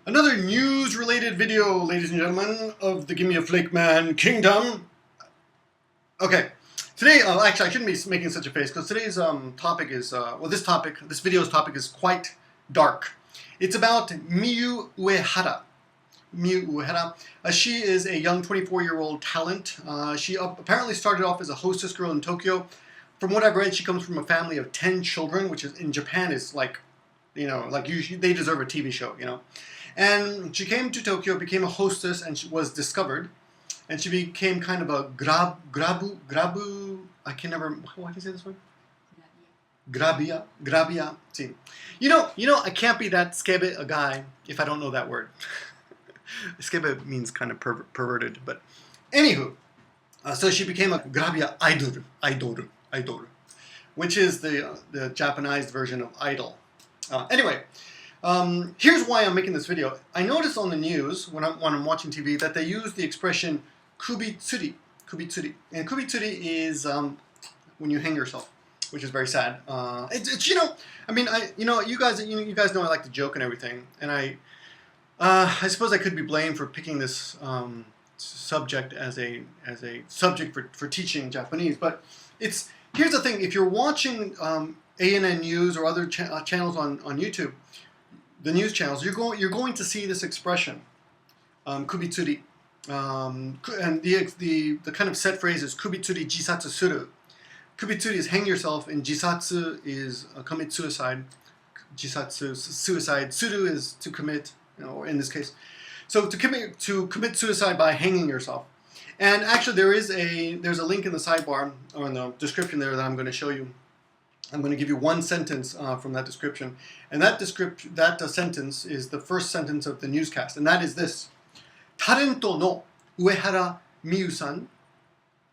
Another news-related video, ladies and gentlemen, of the Give Me a Flake Man Kingdom. Okay, today, actually I shouldn't be making such a face because today's topic is, this video's topic is quite dark. It's about Miyu Uehara. Miyu Uehara. She is a young 24-year-old talent. She apparently started off as a hostess girl in Tokyo. From what I've read, she comes from a family of 10 children, which is in Japan is like, usually they deserve a TV show, And she came to Tokyo, became a hostess, and she was discovered. And she became kind of a grabu, I can never, how do you say this word? Grabia. See, I can't be that skebe a guy if I don't know that word. Skebe means kind of perverted, but anywho, so she became a grabia idol, which is the Japanese version of idol. Anyway, here's why I'm making this video. I noticed on the news when I'm watching TV that they use the expression kubitsuri, and kubitsuri is when you hang yourself, which is very sad. You guys know I like to joke and everything, and I suppose I could be blamed for picking this subject as a subject for teaching Japanese, but here's the thing: if you're watching ANN News or other channels on YouTube, the news channels, you're going to see this expression, kubitsuri, and the kind of set phrase is kubitsuri jisatsu suru. Kubitsuri is hang yourself, and jisatsu is commit suicide. Jisatsu suicide, suru is to commit, or in this case, so to commit suicide by hanging yourself. And actually, there's a link in the sidebar or in the description there that I'm going to show you. I'm going to give you one sentence from that description, and that sentence is the first sentence of the newscast, and that is this: タレントの上原美優さん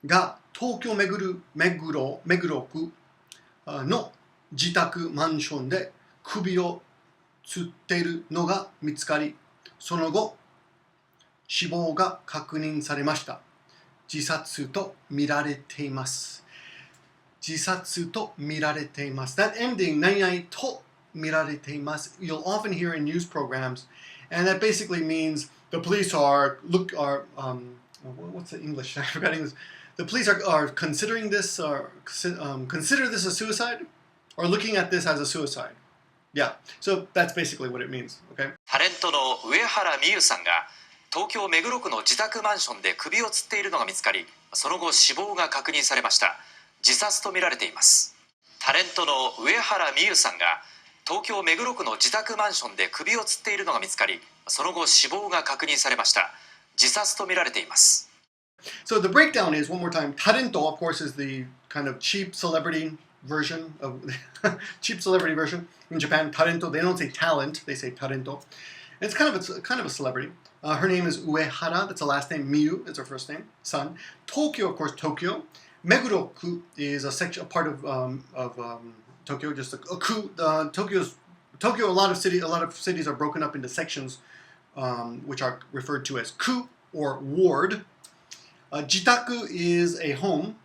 が東京目黒区の自宅マンションで首を吊っているのが見つかり、その後死亡が確認されました。自殺と見られています。自殺と見られています。That ending, 何々と見られています, you'll often hear in news programs, and that basically means the police what's the English? I forgot English. The police are considering this, or consider this a suicide, or looking at this as a suicide. Yeah, so that's basically what it means. Okay. タレントの上原美優さんが東京目黒区の自宅マンションで首を吊っているのが見つかり、その後死亡が確認されました。自殺と見られています。タレントの上原美優さんが東京目黒区の自宅マンションで首を吊っているのが見つかり、その後死亡が確認されました。自殺と見られています。So the breakdown is, one more time, talento, of course, is the kind of cheap celebrity version in Japan. Talento, they don't say talent, they say talento. And it's kind of a celebrity. Her name is Uehara, that's the last name. Miyu is her first name, son. Tokyo, of course, Tokyo. Meguro-ku is a part of Tokyo, just a ku. Tokyo, a lot of cities are broken up into sections, which are referred to as ku or ward. Jitaku is a home.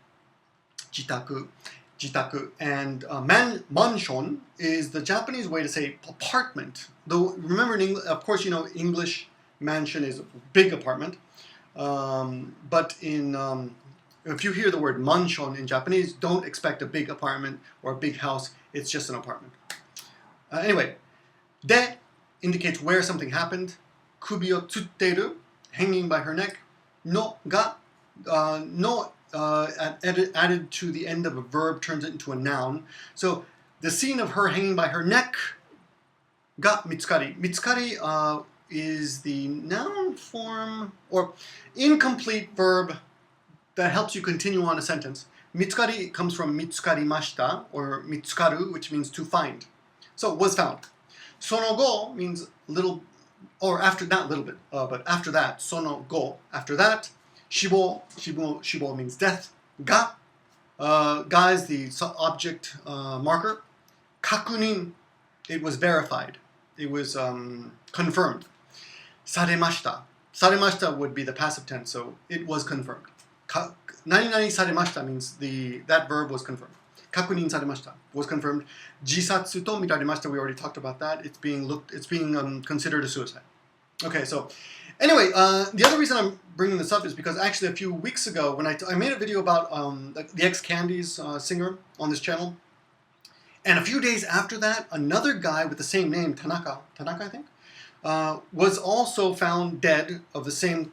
Jitaku, and manshon is the Japanese way to say apartment. Though remember, of course, English mansion is a big apartment, but if you hear the word manshon in Japanese, don't expect a big apartment or a big house. It's just an apartment. Anyway, de indicates where something happened. Kubi o tsutteru, hanging by her neck. No ga, added to the end of a verb turns it into a noun. So the scene of her hanging by her neck, ga mitsukari. Mitsukari is the noun form or incomplete verb that helps you continue on a sentence. Mitsukari comes from mitsukarimashita or mitsukaru, which means to find. So was found. Sonogo means little, or after, not little bit, but after that. Sonogo, after that. Shibo means death. Ga is the object marker. Kakunin, it was verified. It was confirmed. Saremashita. Saremashita would be the passive tense, so it was confirmed. Nani saremashita means that verb was confirmed. Kakunin saremashita was confirmed. Jisatsu to miraremashita, we already talked about that. It's being considered a suicide. Okay, so anyway, the other reason I'm bringing this up is because actually a few weeks ago when I made a video about the ex-Candies singer on this channel, and a few days after that, another guy with the same name, Tanaka I think, was also found dead of the same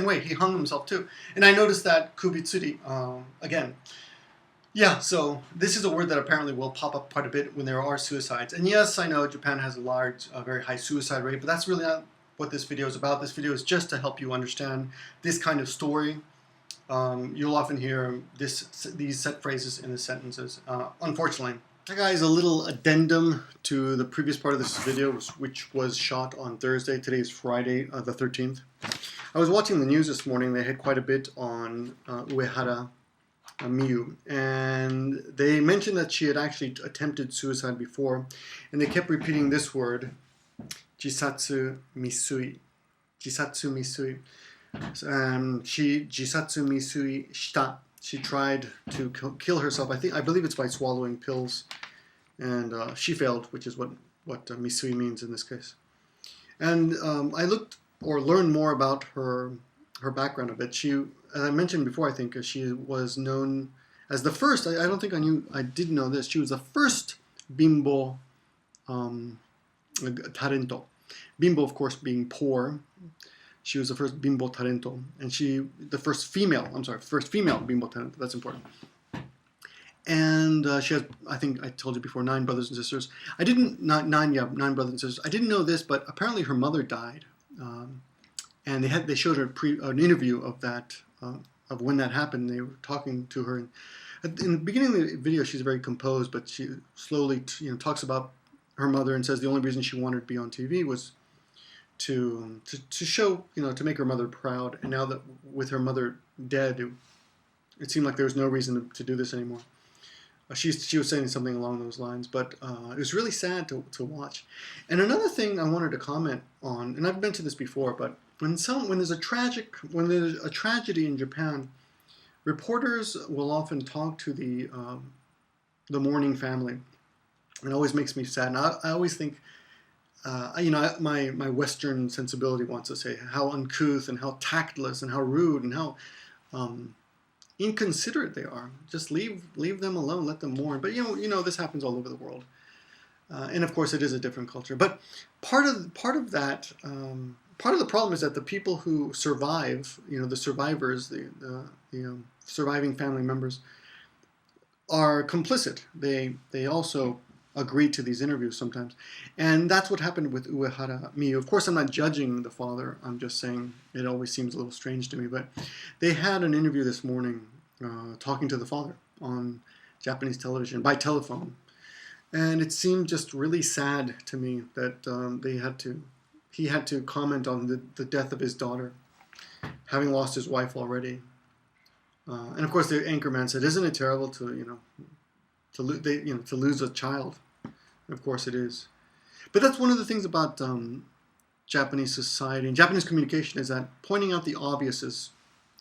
way. He hung himself too, and I noticed that kubitsuri again. Yeah, so this is a word that apparently will pop up quite a bit when there are suicides. And yes, I know Japan has a very high suicide rate, but that's really not what this video is about. This video is just to help you understand this kind of story. You'll often hear these set phrases in the sentences, unfortunately. Hi guys, a little addendum to the previous part of this video, which was shot on Thursday. Today is Friday, the 13th. I was watching the news this morning. They had quite a bit on Uehara Miyu, and they mentioned that she had actually attempted suicide before, and they kept repeating this word, jisatsu misui. Jisatsu misui. She jisatsu misui shita. She tried to kill herself. I believe it's by swallowing pills, and she failed, which is what misui means in this case. And I looked or learned more about her background a bit. She, as I mentioned before, I think she was known as the first. I don't think I didn't know this. She was the first Binbō talento. Binbō, of course, being poor. She was the first Binbō talento, and the first female Binbō talento. That's important. And she has, I think I told you before, 9 brothers and sisters. Nine brothers and sisters. I didn't know this, but apparently her mother died. And they showed her an interview of that, of when that happened. They were talking to her. In the beginning of the video, she's very composed, but she slowly, talks about her mother and says the only reason she wanted to be on TV was to show, to make her mother proud. And now that with her mother dead, it seemed like there was no reason to do this anymore. She was saying something along those lines, but it was really sad to watch. And another thing I wanted to comment on, and I've mentioned this before, but when there's a tragedy in Japan, reporters will often talk to the mourning family. It always makes me sad. And I always think, my Western sensibility wants to say how uncouth and how tactless and how rude and how inconsiderate they are. Just leave them alone, let them mourn. But this happens all over the world, and of course it is a different culture. But part of that. Part of the problem is that the people who survive, the survivors, the surviving family members, are complicit. They also agree to these interviews sometimes, and that's what happened with Uehara Miyu. Of course, I'm not judging the father. I'm just saying it always seems a little strange to me. But they had an interview this morning talking to the father on Japanese television by telephone, and it seemed just really sad to me that he had to comment on the death of his daughter, having lost his wife already. And of course, the anchorman said, "Isn't it terrible to lose a child?" And of course, it is. But that's one of the things about Japanese society and Japanese communication is that pointing out the obvious is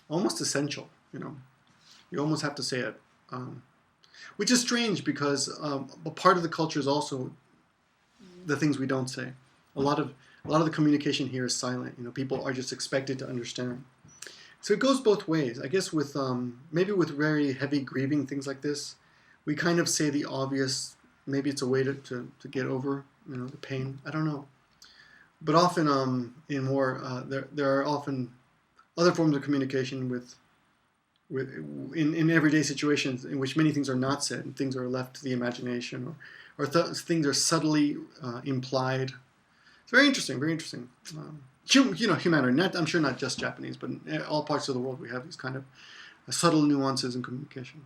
almost essential. You almost have to say it, which is strange because a part of the culture is also the things we don't say. A lot of the communication here is silent. People are just expected to understand. So it goes both ways. I guess with maybe with very heavy grieving, things like this, we kind of say the obvious. Maybe it's a way to get over the pain. I don't know. But often there are often other forms of communication in everyday situations in which many things are not said and things are left to the imagination or things are subtly implied. It's very interesting, very interesting. Humanity, I'm sure not just Japanese, but in all parts of the world we have these kind of subtle nuances in communication.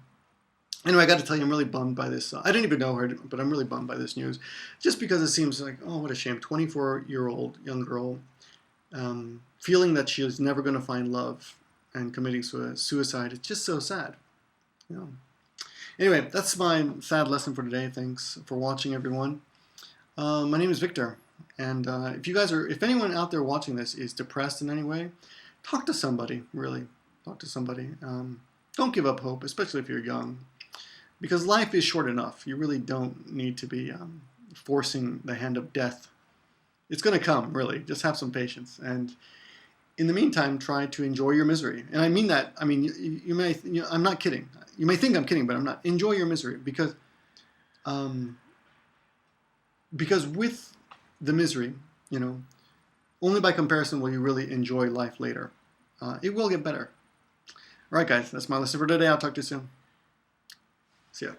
Anyway, I got to tell you, I'm really bummed by this. I didn't even know her, but I'm really bummed by this news. Just because it seems like, oh, what a shame. 24-year-old young girl feeling that she is never going to find love and committing suicide. It's just so sad. Anyway, that's my sad lesson for today. Thanks for watching, everyone. My name is Victor. And if anyone out there watching this is depressed in any way, talk to somebody, really. Talk to somebody. Don't give up hope, especially if you're young. Because life is short enough. You really don't need to be forcing the hand of death It's going to come, really. Just have some patience. And in the meantime, try to enjoy your misery. And I mean that. I mean, you may. I'm not kidding. You may think I'm kidding, but I'm not. Enjoy your misery because with the misery, only by comparison will you really enjoy life later. It will get better. All right, guys. That's my lesson for today. I'll talk to you soon. See ya.